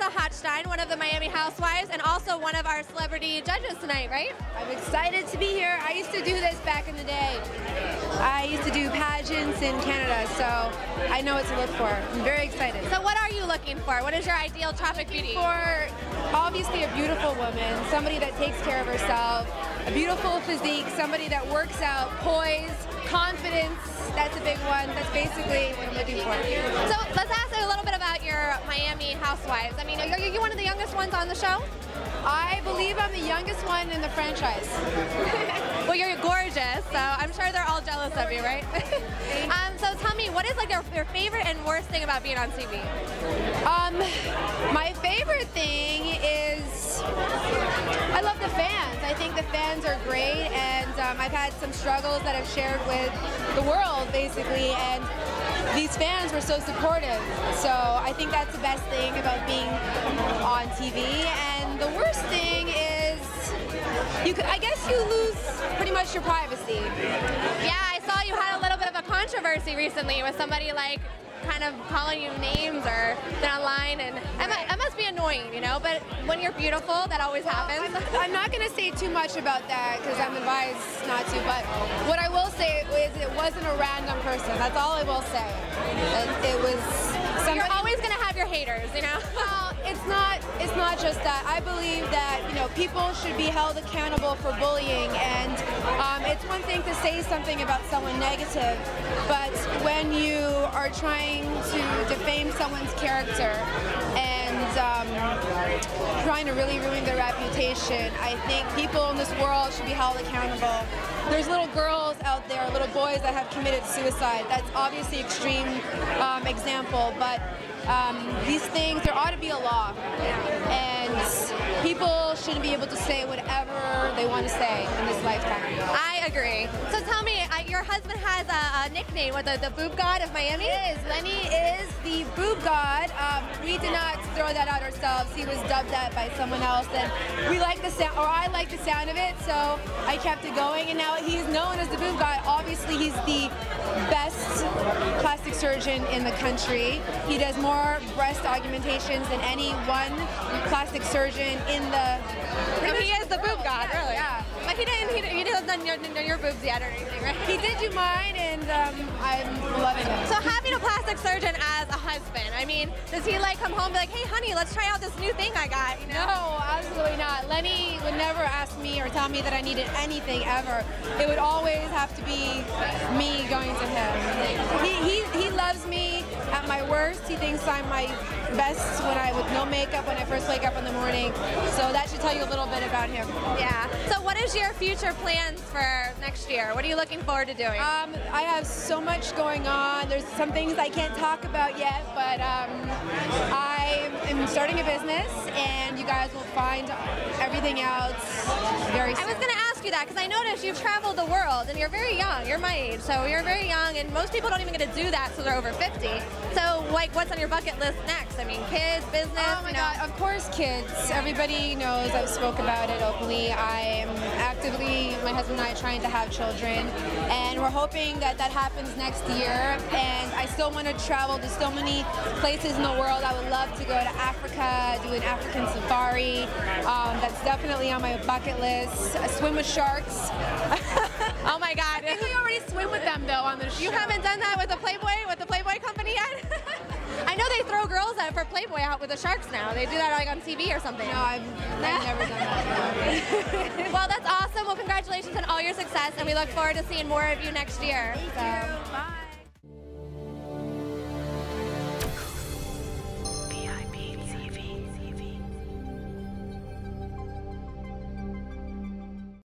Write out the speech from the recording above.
Hochstein, one of the Miami housewives, and also one of our celebrity judges tonight, right? I'm excited to be here. I used to do this back in the day. I used to do pageants in Canada, so I know what to look for. I'm very excited. So what are you looking for? What is your ideal tropic beauty? For obviously a beautiful woman, somebody that takes care of herself, a beautiful physique, somebody that works out, poise, confidence. That's a big one. That's basically what I'm looking for. So let's ask a little bit about your Miami housewives. I mean, are you one of the youngest ones on the show? I believe I'm the youngest one in the franchise. Well, you're gorgeous, so I'm sure they're all jealous of you, right? So tell me, what is like your favorite and worst thing about being on TV? My favorite thing is I love the fans. I think the fans are great, and I've had some struggles that I've shared with the world, basically, and these fans were so supportive. So I think that's the best thing about being on TV. And the worst thing is, I guess you lose pretty much your privacy. Yeah, I saw you had a little bit of a controversy recently with somebody like kind of calling you names or online, and that must be annoying, you know, but when you're beautiful, that always happens. I'm not going to say too much about that because I'm advised not to, but what I will say is it wasn't a random person. That's all I will say. It was somebody. You're always going to have your haters, you know? Well, it's not just that. I believe that, you know, people should be held accountable for bullying, and it's one thing to say something about someone negative, but when you are trying to defame someone's character and trying to really ruin their reputation, I think people in this world should be held accountable. There's little girls out there, little boys that have committed suicide. That's obviously extreme example, but these things, there ought to be a law, and people shouldn't be able to say whatever they want to say in this lifetime. I agree. So tell me, your husband has a nickname, what, the boob god of Miami? It is. Lenny is the boob god. We did not throw that out ourselves. He was dubbed that by someone else, and we like the sound, or I like the sound of it, so I kept it going, and now he's known as the boob god. Obviously, he's the best plastic surgeon in the country. He does more breast augmentations than any one plastic surgeon in the... So he is the boob god, really? Yeah. But he hasn't done your boobs yet or anything, right? He did do mine, and I'm loving it. So having a plastic surgeon as a husband, I mean, does he like come home and be like, hey honey, let's try out this new thing I got, you know? No, absolutely not. Lenny would never ask me or tell me that I needed anything ever. It would always have to be me going to him. He loves me at my worst. He thinks I'm my best with no makeup when I first wake up in the morning. So that should tell you a little bit about him. Yeah. So what is your future plans for next year? What are you looking forward to doing? I have so much going on. There's some things I can't talk about yet, but I am starting a business, and you guys will find everything else very soon. I was going to ask you that because I noticed you've traveled the world, and you're very young. You're my age, so you're very young, and most people don't even get to do that until they're over 50. So, like, what's on your bucket list next? I mean, kids, business? Oh my God, of course kids. Everybody knows I've spoke about it openly. I am actively, my husband and I, trying to have children, and we're hoping that that happens next year. And I still want to travel to so many places in the world. I would love to go to Africa, do an African safari. That's definitely on my bucket list. Swim with sharks. Oh my God. I think we already swim with them though on the show. You haven't done that with the Playboy company yet? I know they throw girls out for Playboy out with the sharks now. They do that like on TV or something. No, I've never done that. Well, that's awesome. Well, congratulations on all your success, and we look forward to seeing more of you next year. Thank you. Bye.